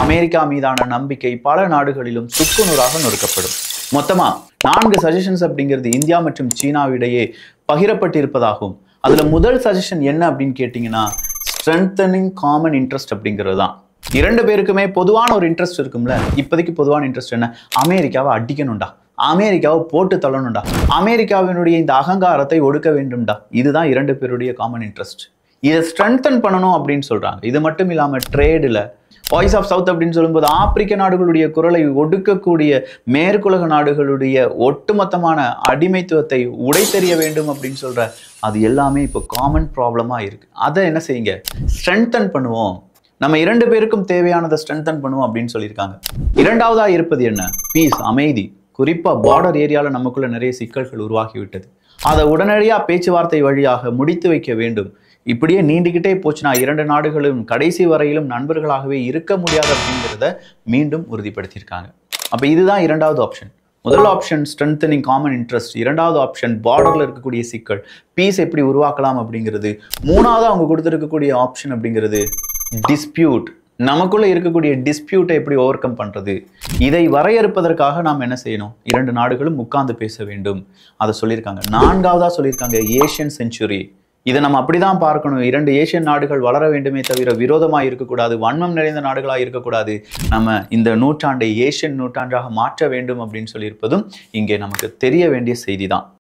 America மீதான நம்பிக்கை பல நாடுகளிலும் சுக்குநூறாக நொறுக்கப்படும். மொத்தமா 4 சஜஷன்ஸ் அப்படிங்கிறது இந்தியா மற்றும் சீனாவிடையே பகிரப்பட்டிருப்பதாகவும் அதுல முதல் சஜஷன் என்ன அப்படின்னு கேட்டீங்கன்னா ஸ்ட்ரென்தனிங் காமன் இன்ட்ரெஸ்ட் அப்படிங்கிறது தான். 2 பேருக்குமே பொதுவான ஒரு இன்ட்ரெஸ்ட் இருக்கும்ல. இப்போதைக்கு பொதுவான இன்ட்ரெஸ்ட் என்ன? அமெரிக்காவை அடிக்கணும்டா, அமெரிக்காவை போட்டு தள்ளணும்டா, அமெரிக்காவினுடைய இந்த அகங்காரத்தை ஒடுக்க வேண்டும்டா. இதுதான் 2 பேருடைய காமன் இன்ட்ரெஸ்ட். இதை ஸ்ட்ரென்தன் பண்ணணும் அப்படின்னு சொல்றாங்க. இது மட்டும் இல்லாம ட்ரேடுல வாய்ஸ் ஆஃப் சவுத் அப்படின்னு சொல்லும்போது ஆப்பிரிக்க நாடுகளுடைய குரலை ஒடுக்கக்கூடிய மேற்குலக நாடுகளுடைய ஒட்டுமொத்தமான அடிமைத்துவத்தை உடைத்தெறிய வேண்டும் அப்படின்னு சொல்ற அது எல்லாமே இப்போ காமன் ப்ராப்ளமா இருக்கு. அதை என்ன செய்யுங்க, ஸ்ட்ரென்தன் பண்ணுவோம், நம்ம 2 பேருக்கும் தேவையானதை ஸ்ட்ரென்தன் பண்ணுவோம் அப்படின்னு சொல்லியிருக்காங்க. இரண்டாவதா இருப்பது என்ன? பீஸ், அமைதி. குறிப்பா பார்டர் ஏரியால நமக்குள்ள நிறைய சிக்கல்கள் உருவாகிவிட்டது. அதை உடனடியா பேச்சுவார்த்தை வழியாக முடித்து வைக்க வேண்டும். இப்படியே நீண்டுகிட்டே போச்சுன்னா 2 நாடுகளும் கடைசி வரையிலும் நண்பர்களாகவே இருக்க முடியாது அப்படிங்கிறத மீண்டும் உறுதிப்படுத்தியிருக்காங்க. அப்ப இதுதான் இரண்டாவது ஆப்ஷன். முதல் ஆப்ஷன் ஸ்ட்ரென்தனிங் காமன் இன்ட்ரெஸ்ட், இரண்டாவது ஆப்ஷன் பார்டர்ல இருக்கக்கூடிய சிக்கல், பீஸ் எப்படி உருவாக்கலாம் அப்படிங்கிறது, மூணாவது அவங்க கொடுத்திருக்கக்கூடிய ஆப்ஷன் அப்படிங்கிறது டிஸ்பியூட், நமக்குள்ள இருக்கக்கூடிய டிஸ்பியூட்டை எப்படி ஓவர் கம் பண்றது. இதை வரையறுப்பதற்காக நாம் என்ன செய்யணும்? 2 நாடுகளும் உட்கார்ந்து பேச வேண்டும். அதை சொல்லியிருக்காங்க. நான்காவதா சொல்லியிருக்காங்க ஏஷியன் செஞ்சுரி. இதை நம்ம அப்படிதான் பார்க்கணும். 2 ஏசியன் நாடுகள் வளர வேண்டுமே தவிர விரோதமா இருக்கக்கூடாது, வன்மம் நிறைந்த நாடுகளாக இருக்கக்கூடாது. நம்ம இந்த நூற்றாண்டை ஏசியன் நூற்றாண்டாக மாற்ற வேண்டும் அப்படின்னு சொல்லியிருப்பதும் இங்கே நமக்கு தெரிய வேண்டிய செய்தி தான்.